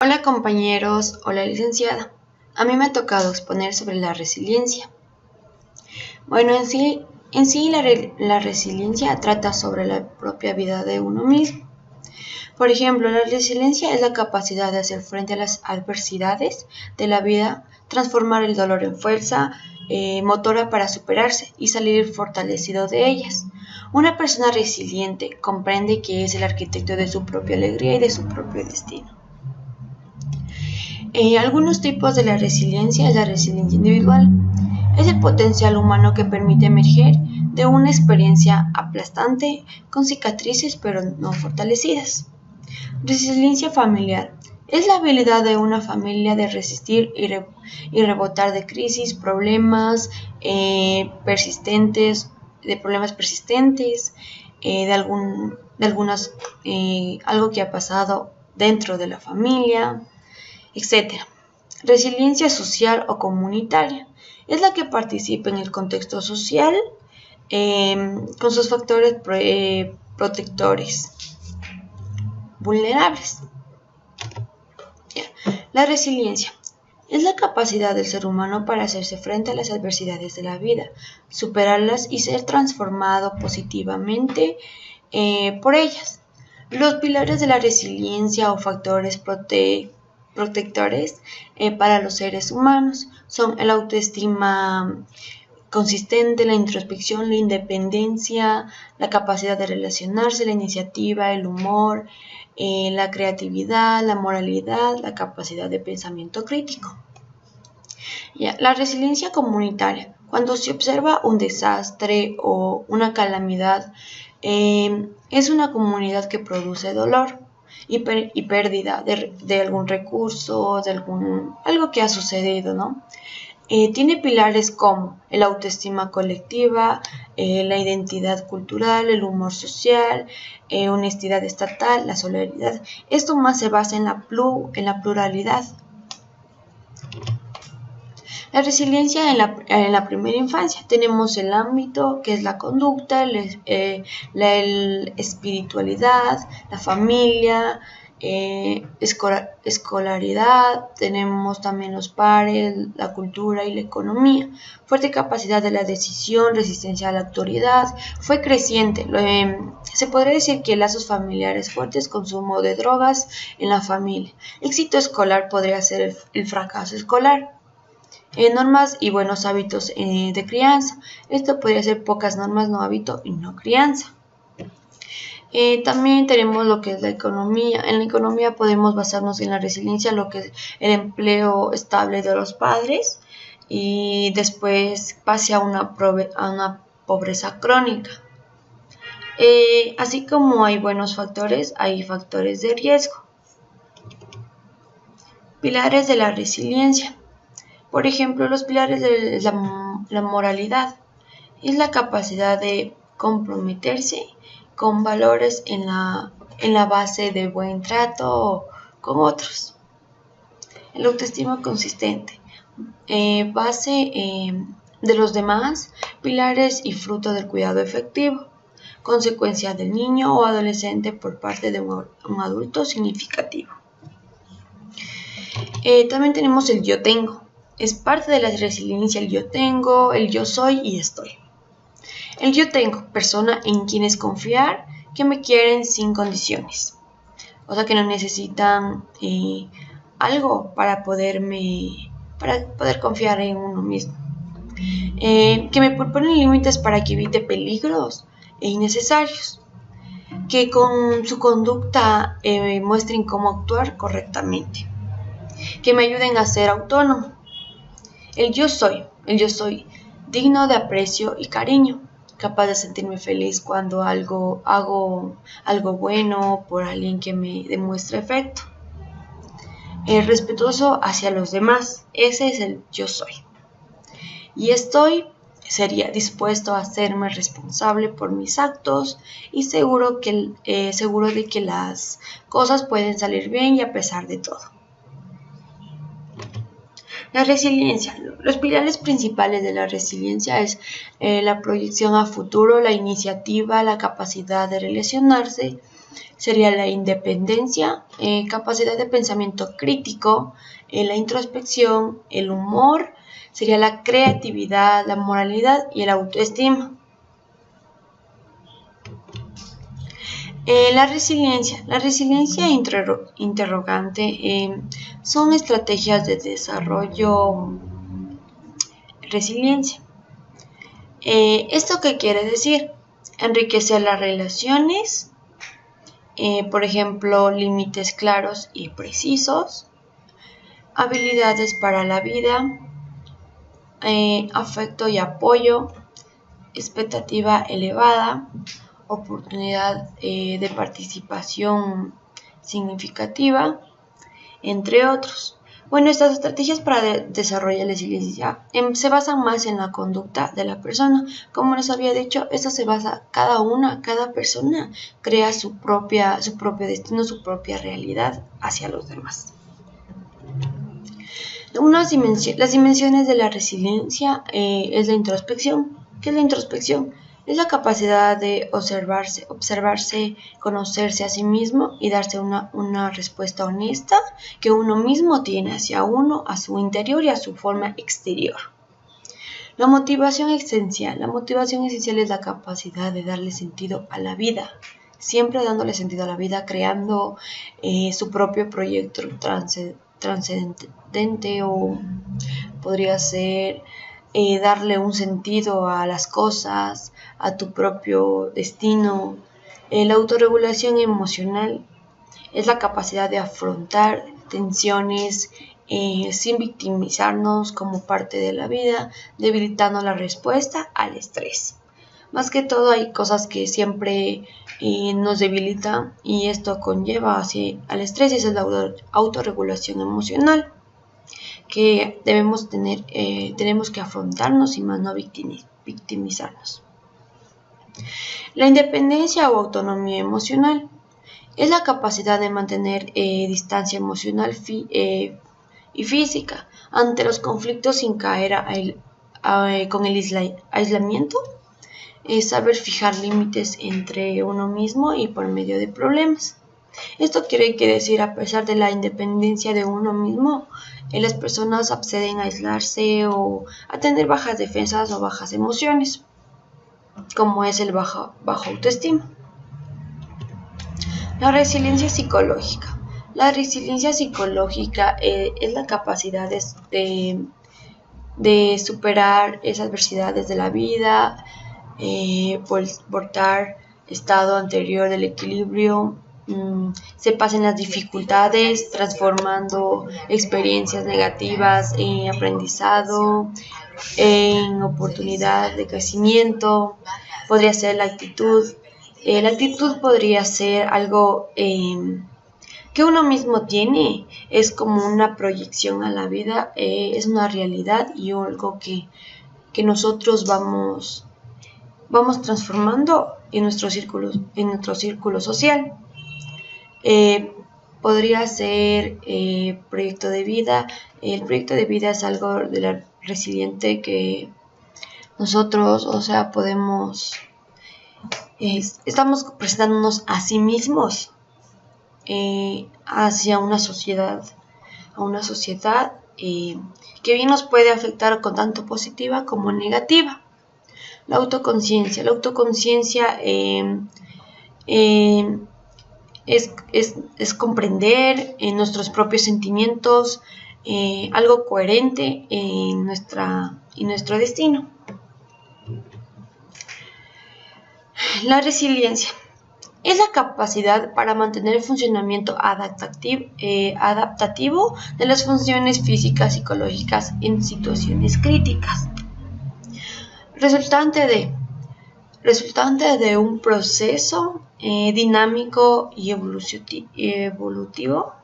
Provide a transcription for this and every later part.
Hola compañeros, hola licenciada. A mí me ha tocado exponer sobre la resiliencia. Bueno, la resiliencia trata sobre la propia vida de uno mismo. Por ejemplo, la resiliencia es la capacidad de hacer frente a las adversidades de la vida, transformar el dolor en fuerza motora para superarse y salir fortalecido de ellas. Una persona resiliente comprende que es el arquitecto de su propia alegría y de su propio destino. Algunos tipos de la resiliencia es la resiliencia individual. Es el potencial humano que permite emerger de una experiencia aplastante con cicatrices pero no fortalecidas. Resiliencia familiar. Es la habilidad de una familia de resistir y rebotar de crisis, problemas persistentes, algo que ha pasado dentro de la familia, etc. Resiliencia social o comunitaria es la que participa en el contexto social con sus factores protectores vulnerables. La resiliencia es la capacidad del ser humano para hacerse frente a las adversidades de la vida, superarlas y ser transformado positivamente por ellas. Los pilares de la resiliencia o factores protectores para los seres humanos son el autoestima consistente, la introspección, la independencia, la capacidad de relacionarse, la iniciativa, el humor, la creatividad, la moralidad, la capacidad de pensamiento crítico. La resiliencia comunitaria. Cuando se observa un desastre o una calamidad, es una comunidad que produce dolor y pérdida de algún recurso, algo que ha sucedido, ¿no? Tiene pilares como el autoestima colectiva, la identidad cultural, el humor social, honestidad estatal, la solidaridad. Esto más se basa en la pluralidad. La resiliencia en la primera infancia. Tenemos el ámbito que es la conducta, la espiritualidad, la familia, escolaridad, tenemos también los pares, la cultura y la economía. Fuerte capacidad de la decisión, resistencia a la autoridad, fue creciente. Se podría decir que lazos familiares fuertes, consumo de drogas en la familia. Éxito escolar podría ser el fracaso escolar. Normas y buenos hábitos de crianza. Esto podría ser pocas normas, no hábito y no crianza. También tenemos lo que es la economía. En la economía podemos basarnos en la resiliencia, lo que es el empleo estable de los padres y después pase a una pobreza crónica. Así como hay buenos factores, hay factores de riesgo. Pilares de la resiliencia. Por ejemplo, los pilares de la moralidad es la capacidad de comprometerse con valores en la base de buen trato con otros. El autoestima consistente, base de los demás, pilares y fruto del cuidado efectivo, consecuencia del niño o adolescente por parte de un adulto significativo. También tenemos el yo tengo. Es parte de la resiliencia el yo tengo, el yo soy y estoy. El yo tengo, persona en quienes confiar, que me quieren sin condiciones. O sea, que no necesitan algo para poder confiar en uno mismo. Que me proponen límites para que evite peligros innecesarios. Que con su conducta muestren cómo actuar correctamente. Que me ayuden a ser autónomo. El yo soy digno de aprecio y cariño, capaz de sentirme feliz cuando hago algo bueno por alguien que me demuestra afecto. Respetuoso hacia los demás, ese es el yo soy. Y sería dispuesto a hacerme responsable por mis actos y seguro de que las cosas pueden salir bien y a pesar de todo. La resiliencia. Los pilares principales de la resiliencia es la proyección a futuro, la iniciativa, la capacidad de relacionarse, sería la independencia, capacidad de pensamiento crítico, la introspección, el humor, sería la creatividad, la moralidad y el autoestima. La resiliencia interrogante son estrategias de desarrollo. Resiliencia. ¿Esto qué quiere decir? Enriquecer las relaciones, por ejemplo, límites claros y precisos, habilidades para la vida, afecto y apoyo, expectativa elevada, oportunidad de participación significativa, entre otros. Bueno, estas estrategias para desarrollar la resiliencia se basan más en la conducta de la persona. Como les había dicho, esto se basa cada persona crea su propio destino, su propia realidad hacia los demás. Las dimensiones de la resiliencia es la introspección. ¿Qué es la introspección? Es la capacidad de observarse, conocerse a sí mismo y darse una respuesta honesta que uno mismo tiene hacia uno, a su interior y a su forma exterior. La motivación esencial. La motivación esencial es la capacidad de darle sentido a la vida, siempre dándole sentido a la vida, creando su propio proyecto trascendente, o podría ser darle un sentido a las cosas, a tu propio destino. La autorregulación emocional es la capacidad de afrontar tensiones sin victimizarnos como parte de la vida, debilitando la respuesta al estrés. Más que todo hay cosas que siempre nos debilitan y esto conlleva al estrés, y esa es la autorregulación emocional que debemos tener, tenemos que afrontarnos y más no victimizarnos. La independencia o autonomía emocional es la capacidad de mantener distancia emocional y física ante los conflictos sin caer con el aislamiento, saber fijar límites entre uno mismo y por medio de problemas. Esto quiere decir, a pesar de la independencia de uno mismo, las personas acceden a aislarse o a tener bajas defensas o bajas emociones, como es el bajo autoestima. La resiliencia psicológica. La resiliencia psicológica es la capacidad de superar esas adversidades de la vida, portar estado anterior del equilibrio, se pasen las dificultades transformando experiencias negativas en aprendizaje, en oportunidad de crecimiento. Podría ser la actitud. La actitud podría ser algo que uno mismo tiene, es como una proyección a la vida, es una realidad y algo que nosotros vamos transformando en nuestro círculo social. Podría ser proyecto de vida. El proyecto de vida es algo de la resiliente que nosotros, estamos presentándonos a sí mismos hacia una sociedad, que bien nos puede afectar con tanto positiva como negativa. La autoconciencia. La autoconciencia es comprender nuestros propios sentimientos, algo coherente en nuestro destino. La resiliencia es la capacidad para mantener el funcionamiento adaptativo de las funciones físicas y psicológicas en situaciones críticas, resultante de un proceso dinámico y evolutivo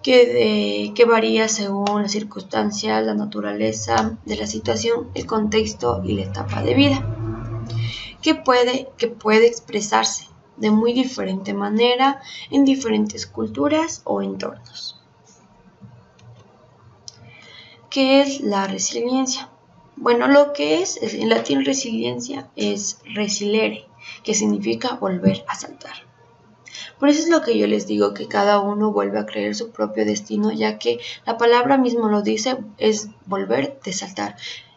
que varía según las circunstancias, la naturaleza de la situación, el contexto y la etapa de vida, que puede expresarse de muy diferente manera en diferentes culturas o entornos. ¿Qué es la resiliencia? Bueno, lo que es en latín resiliencia es resilere, que significa volver a saltar. Por eso es lo que yo les digo, que cada uno vuelve a creer su propio destino, ya que la palabra mismo lo dice, es volver de saltar.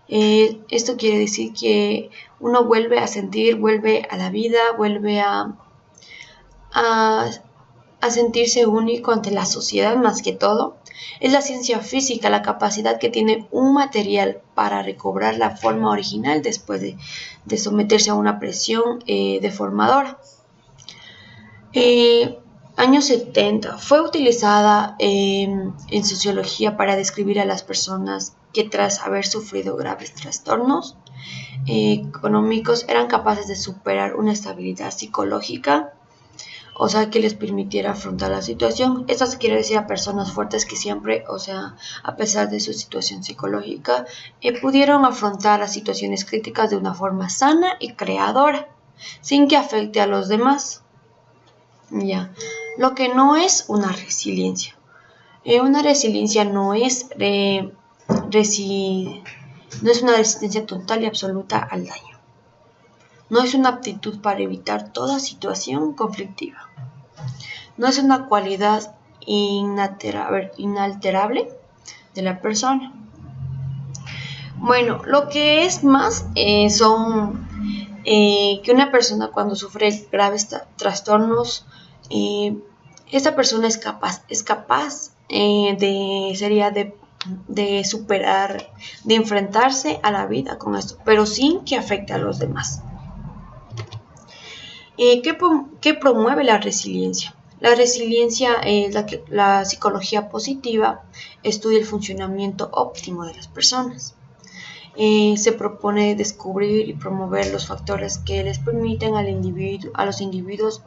Esto quiere decir que uno vuelve a sentir, vuelve a la vida, vuelve a sentirse único ante la sociedad más que todo. Es la ciencia física la capacidad que tiene un material para recobrar la forma original después de someterse a una presión deformadora. Años 70 fue utilizada en sociología para describir a las personas que tras haber sufrido graves trastornos económicos eran capaces de superar una estabilidad psicológica, o sea, que les permitiera afrontar la situación. Esto se quiere decir a personas fuertes que siempre, o sea, a pesar de su situación psicológica, pudieron afrontar las situaciones críticas de una forma sana y creadora, sin que afecte a los demás. Ya. Lo que no es una resiliencia. Una resiliencia no es una resistencia total y absoluta al daño. No es una aptitud para evitar toda situación conflictiva. No es una cualidad inalterable de la persona. Bueno, lo que es más son que una persona cuando sufre graves trastornos, esta persona es capaz de superar, de enfrentarse a la vida con esto, pero sin que afecte a los demás. ¿Qué promueve la resiliencia? La resiliencia es la psicología positiva estudia el funcionamiento óptimo de las personas. Se propone descubrir y promover los factores que les permiten a los individuos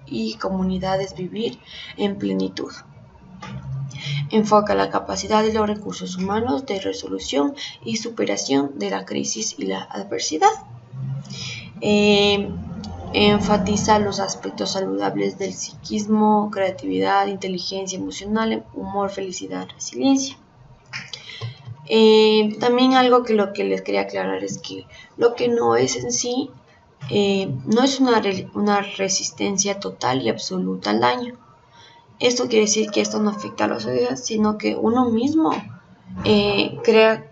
y comunidades vivir en plenitud. Enfoca la capacidad de los recursos humanos de resolución y superación de la crisis y la adversidad. Enfatiza los aspectos saludables del psiquismo, creatividad, inteligencia emocional, humor, felicidad, resiliencia. También algo que lo que les quería aclarar es que lo que no es en sí, no es una resistencia total y absoluta al daño. Esto quiere decir que esto no afecta a la sociedad, sino que uno mismo crea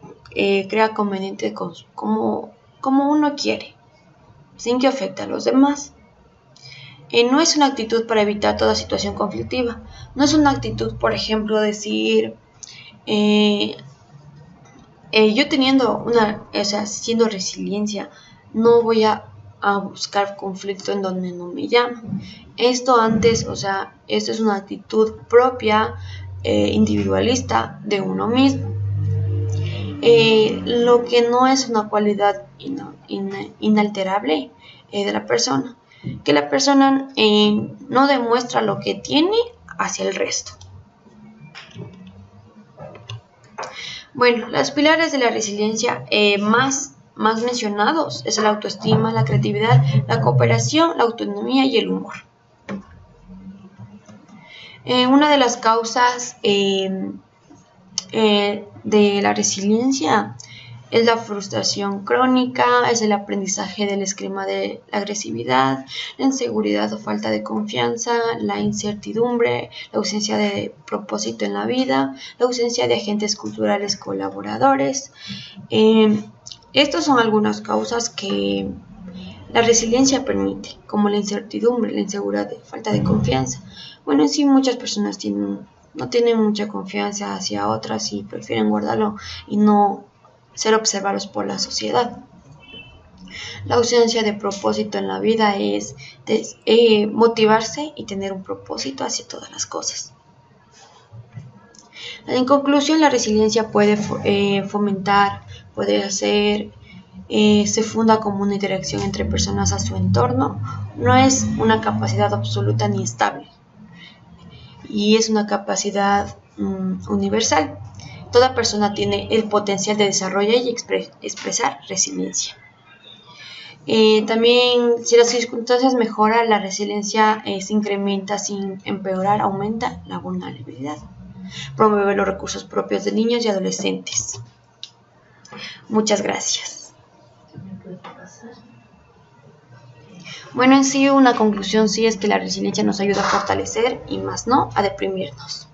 conveniente como uno quiere, sin que afecte a los demás. No es una actitud para evitar toda situación conflictiva. No es una actitud, por ejemplo, decir, yo siendo resiliencia, no voy a buscar conflicto en donde no me llaman. Esto es una actitud propia, individualista de uno mismo. Lo que no es una cualidad inalterable de la persona, que la persona no demuestra lo que tiene hacia el resto. Bueno, los pilares de la resiliencia más mencionados es la autoestima, la creatividad, la cooperación, la autonomía y el humor. Una de las causas de la resiliencia es la frustración crónica, es el aprendizaje del esquema de la agresividad, la inseguridad o falta de confianza, la incertidumbre, la ausencia de propósito en la vida, la ausencia de agentes culturales colaboradores. Estas son algunas causas que la resiliencia permite, como la incertidumbre, la inseguridad, falta de confianza. Bueno, en sí muchas personas no tienen mucha confianza hacia otras y prefieren guardarlo y no ser observados por la sociedad. La ausencia de propósito en la vida es motivarse y tener un propósito hacia todas las cosas. En conclusión, la resiliencia puede fomentar, se funda como una interacción entre personas a su entorno, no es una capacidad absoluta ni estable, y es una capacidad universal. Toda persona tiene el potencial de desarrollar y expresar resiliencia. También, si las circunstancias mejoran, la resiliencia se incrementa. Sin empeorar, aumenta la vulnerabilidad. Promueve los recursos propios de niños y adolescentes. Muchas gracias. Bueno, en sí una conclusión sí es que la resiliencia nos ayuda a fortalecer y más no a deprimirnos.